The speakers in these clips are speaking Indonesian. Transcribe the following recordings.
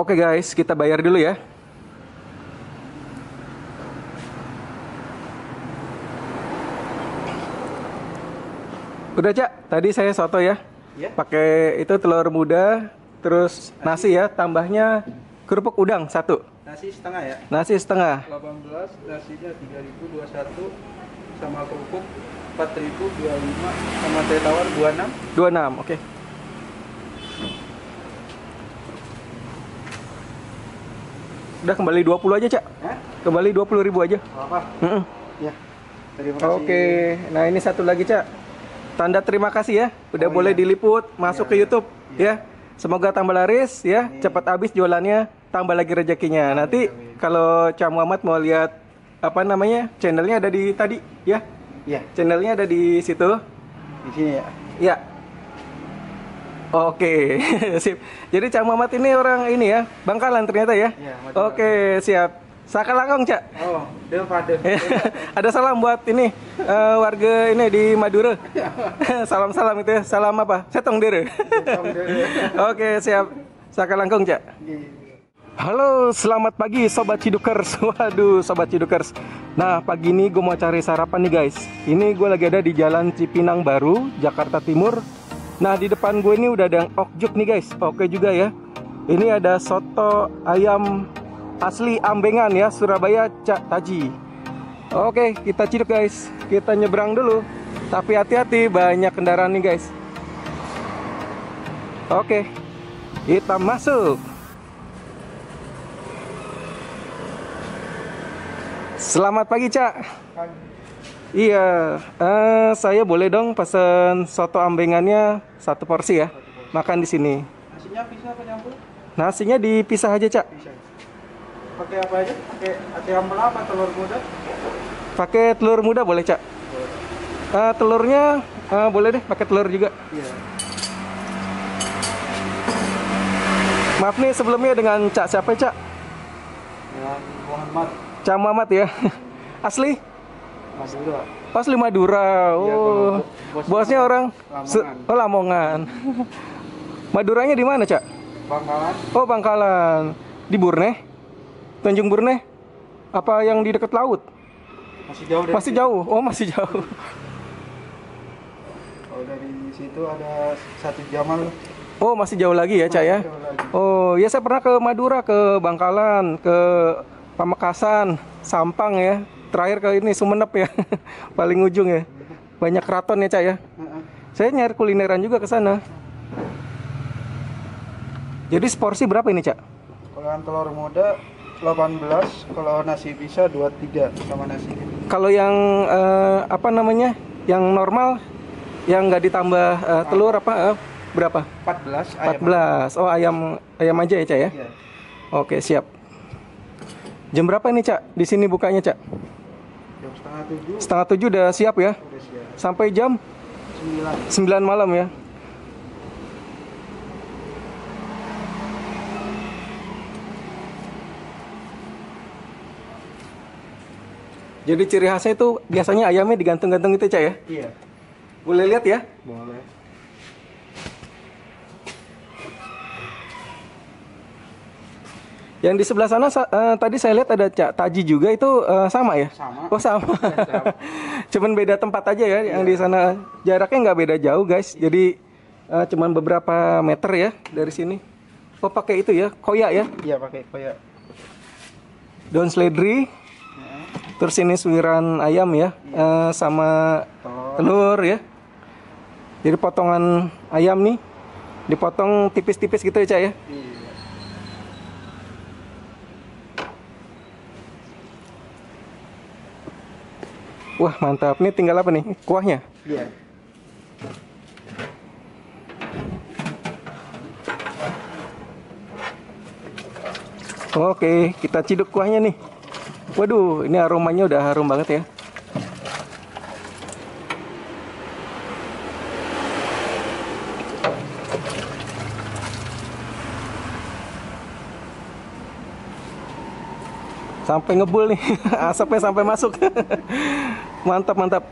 Oke guys, kita bayar dulu ya. Udah Cak, tadi saya soto ya. Ya. Pakai itu telur muda, terus nasi ya, tambahnya kerupuk udang satu. Nasi setengah ya. Nasi setengah. 18, nasinya 3.021 sama kerupuk 4.025 sama teh tawar 26. 26, oke. Udah kembali 20 aja Cak. Hah? Kembali 20.000 aja. Apa? Mm-mm. Ya. Terima kasih. Oke, nah ini satu lagi Cak. Tanda terima kasih ya, udah Oh, boleh iya. diliput, masuk Iya. ke YouTube ya. Semoga tambah laris ya, Amin. cepat habis jualannya, tambah lagi rezekinya. Amin, Nanti amin. kalau Cak Muhammad mau lihat apa namanya, channelnya ada di tadi ya. Ya, Channelnya ada di situ. di sini ya. Ya. Oke, sip. Jadi Cak Muhammad ini orang ini ya, Bangkalan ternyata ya. Iya, Madura. Oke, siap. Sakalangkong Cak. Oh, del Father. Ada salam buat ini warga ini di Madura. Salam-salam itu ya. Salam apa? Setong dere. Oke, siap. Sakalangkong Cak. Halo, selamat pagi Sobat Cidukers. Waduh, Sobat Cidukers. Nah, pagi ini gue mau cari sarapan nih guys. Ini gue lagi ada di Jalan Cipinang Baru, Jakarta Timur. Nah, di depan gue ini udah ada yang okjuk nih guys. Oke juga ya. Ini ada soto ayam asli Ambengan ya, Surabaya Cak Taji. Oke, kita ciduk guys. Kita nyebrang dulu. Tapi hati-hati, banyak kendaraan nih guys. Oke, kita masuk. Selamat pagi Cak. Iya, saya boleh dong pesen soto ambengannya satu porsi ya. Makan di sini. Nasinya bisa apa nyampur? Nasinya dipisah aja Cak. Bisa. Pakai apa aja? Pakai ati ambel apa telur muda? Pakai telur muda boleh Cak. Telurnya boleh deh pakai telur juga. Iya. Maaf nih sebelumnya dengan Cak siapa Cak? Dengan Muhammad Cak Muhammad ya. Asli? Madura. Asli Madura. Iya, Oh, kalau bosnya orang Lamongan. Lamongan. Maduranya di mana Cak? Bangkalan. Oh Bangkalan. Di Burne? Tanjung Burne? Apa yang di dekat laut? Masih jauh dari Masih situ. jauh. Oh masih jauh. Kalau dari situ ada 1 jaman. Oh masih jauh lagi ya Cak ya. Jauh lagi. Oh ya, saya pernah ke Madura, ke Bangkalan, ke Pamekasan, Sampang ya. Terakhir ke ini Sumenep ya. Paling ujung ya. Banyak keraton ya Cak ya. Heeh. Saya nyari kulineran juga ke sana. Jadi seporsi berapa ini Cak? Kalau yang telur muda 18, kalau nasi bisa 23 sama nasi. Kalau yang apa namanya? Yang normal, yang nggak ditambah telur apa? Berapa? 14 ayam. 14. Oh ayam aja ya Cak ya? Iya. Oke siap. Jam berapa ini Cak? Di sini bukanya Cak? Jam setengah 7 Setengah 7 udah siap ya? udah siap. Sampai jam 9. 9 malam ya? Jadi ciri khasnya itu biasanya ayamnya digantung-gantung itu Cak ya? Iya. Boleh lihat ya? Boleh. Yang di sebelah sana tadi saya lihat ada Cak Taji juga, itu sama ya? Sama. Oh sama. Sama. Cuman beda tempat aja ya. Yang di sana jaraknya nggak beda jauh guys. Jadi cuman beberapa meter ya dari sini. Oh pakai itu ya, koyak ya? Iya pakai koyak. Daun seledri. Heeh. Terus ini suiran ayam ya, sama telur ya. Jadi potongan ayam nih dipotong tipis-tipis gitu ya Cak ya? Iya. Wah mantap, nih tinggal apa nih? Kuahnya? Iya. Oke, kita ciduk kuahnya nih. Waduh, ini aromanya udah harum banget ya. Sampai ngebul nih, asapnya sampai masuk. Mantap, mantap.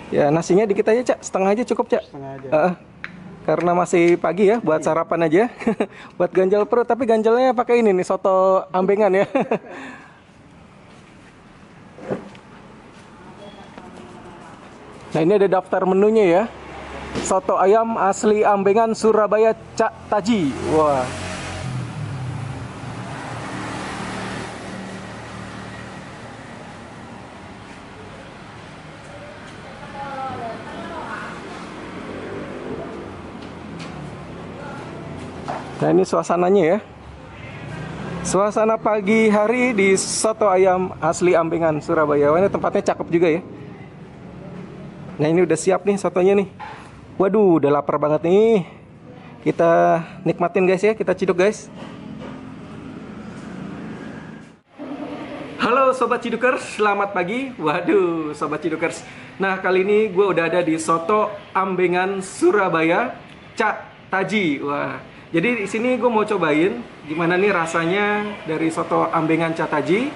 Ya, nasinya dikit aja, Cak. Setengah aja cukup, Cak. Setengah aja. Karena masih pagi ya, buat sarapan aja. Buat ganjal perut, tapi ganjalnya pakai ini nih, soto ambengan ya. Nah, ini ada daftar menunya ya. Soto ayam asli Ambengan Surabaya Cak Taji. Wah. Nah, ini suasananya ya. Suasana pagi hari di soto ayam asli Ambengan Surabaya. Wah, ini tempatnya cakep juga ya. Nah, ini udah siap nih sotonya nih. Waduh, udah lapar banget nih. Kita nikmatin guys ya, kita ciduk guys. Halo Sobat Cidukers, selamat pagi. Waduh, Sobat Cidukers. Nah, kali ini gue udah ada di soto Ambengan Surabaya Cak Taji. Wah, jadi di sini gue mau cobain gimana nih rasanya dari soto Ambengan Cak Taji.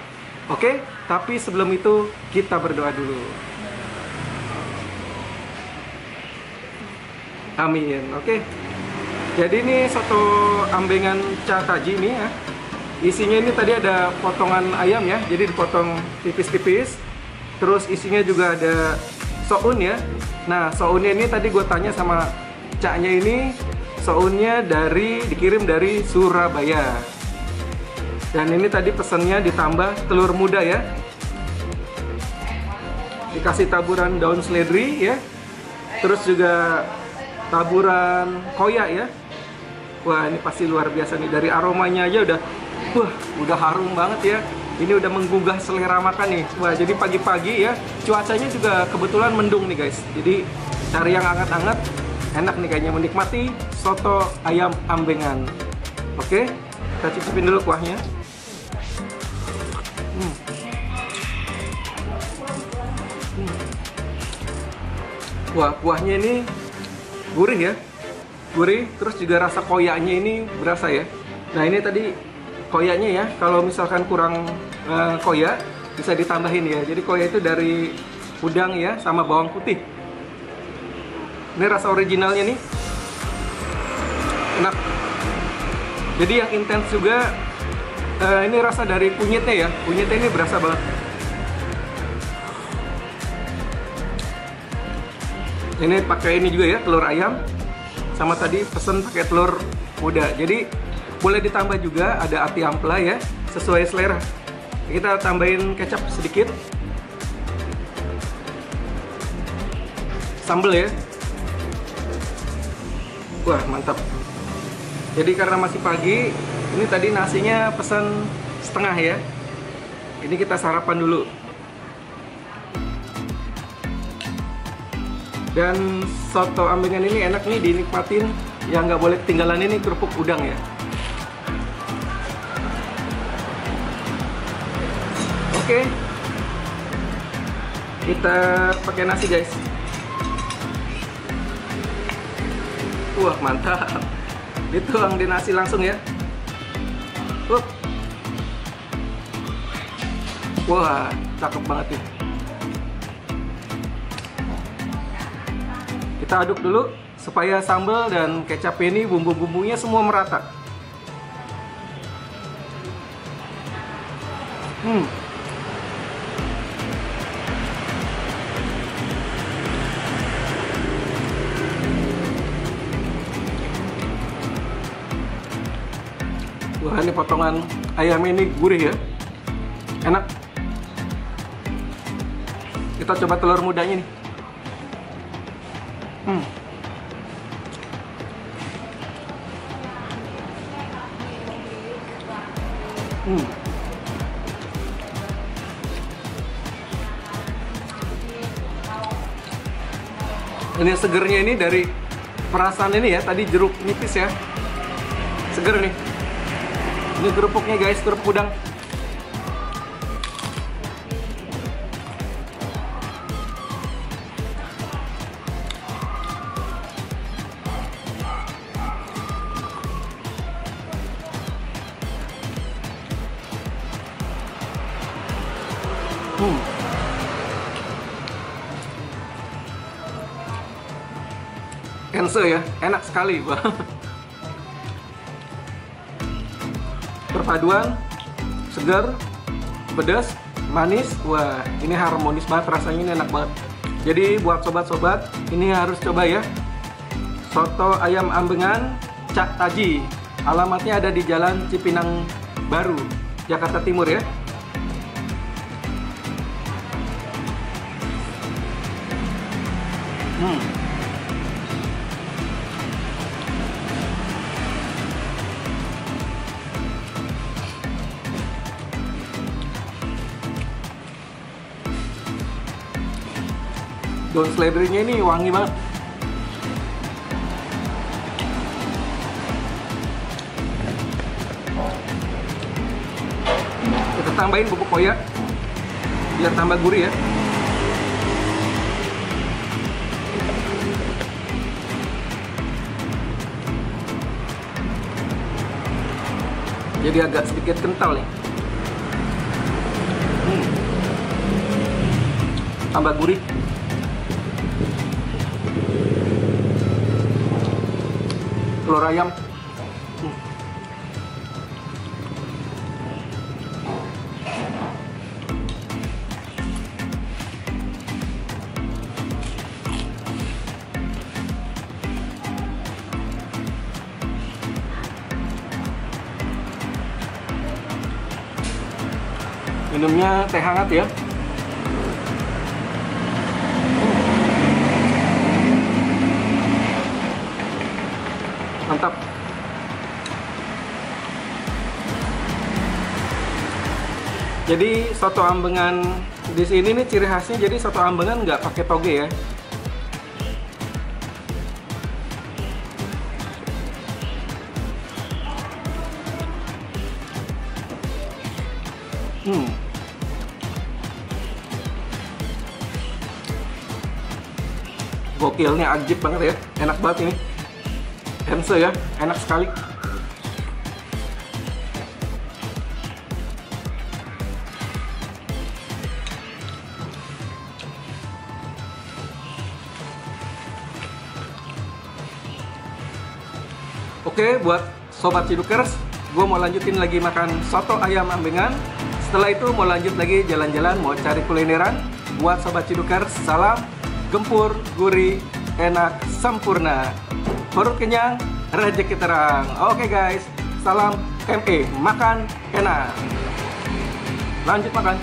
Oke, tapi sebelum itu kita berdoa dulu. Amin. Oke. Jadi ini soto Ambengan Cak Taji ini ya. Isinya ini tadi ada potongan ayam ya. Jadi dipotong tipis-tipis. Terus isinya juga ada soun ya. Nah, sounnya ini tadi gue tanya sama caknya ini, sounnya dikirim dari Surabaya. Dan ini tadi pesannya ditambah telur muda ya. Dikasih taburan daun seledri ya. Terus juga taburan koya ya. Wah, ini pasti luar biasa nih. Dari aromanya aja udah harum banget ya. Ini udah menggugah selera makan nih. Wah, jadi pagi-pagi ya. Cuacanya juga kebetulan mendung nih guys. Jadi cari yang hangat-hangat, enak nih kayaknya menikmati soto ayam Ambengan. Oke, kita cicipin dulu kuahnya. Wah, kuahnya ini gurih ya, gurih. Terus juga rasa koyaknya ini berasa ya. Nah, ini tadi koyaknya ya, kalau misalkan kurang koya bisa ditambahin ya. Jadi koya itu dari udang ya, sama bawang putih. Ini rasa originalnya nih enak. Jadi yang intens juga ini rasa dari kunyitnya ya. Kunyitnya ini berasa banget. Ini pakai ini juga ya, telur ayam. Sama tadi pesen pakai telur muda. Jadi boleh ditambah juga ada ati ampela ya, sesuai selera. Kita tambahin kecap sedikit. Sambal ya. Wah, mantap. Jadi karena masih pagi, ini tadi nasinya pesan setengah ya. Ini kita sarapan dulu. Dan soto Ambengan ini enak nih dinikmatin. Yang nggak boleh ketinggalan ini kerupuk udang ya. Oke. Kita pakai nasi guys. Wah, mantap. Dituang di nasi langsung ya. Wah, cakep banget nih. Kita aduk dulu supaya sambal dan kecap ini bumbu-bumbunya semua merata. Wah, ini potongan ayam ini gurih ya. Enak. Kita coba telur mudanya nih. Ini segernya ini dari perasan ini ya, tadi jeruk nipis ya. Seger nih. Ini kerupuknya guys, kerupuk udang. Hense ya, enak sekali. Perpaduan segar, pedas, manis. Wah, ini harmonis banget rasanya, ini enak banget. Jadi buat sobat-sobat, ini harus coba ya. Soto ayam ambengan Cak Taji. Alamatnya ada di Jalan Cipinang Baru, Jakarta Timur ya. Daun seledrinya ini wangi banget. Kita tambahin bubuk koya biar tambah gurih ya. Jadi agak sedikit kental nih. Tambah gurih. Telur ayam. Minumnya teh hangat ya. Mantap. Jadi soto ambengan di sini nih ciri khasnya, jadi soto ambengan nggak pakai toge ya. Gokilnya ajib banget ya, enak banget ini. Hense ya, enak sekali. Oke, buat sobat Cidukers, gue mau lanjutin lagi makan soto ayam ambengan. Setelah itu mau lanjut lagi jalan-jalan, mau cari kulineran. Buat sobat Cidukers, salam gempur, gurih, enak, sempurna. Perut kenyang, rezeki terang. Oke guys, salam ME, makan enak. Lanjut makan.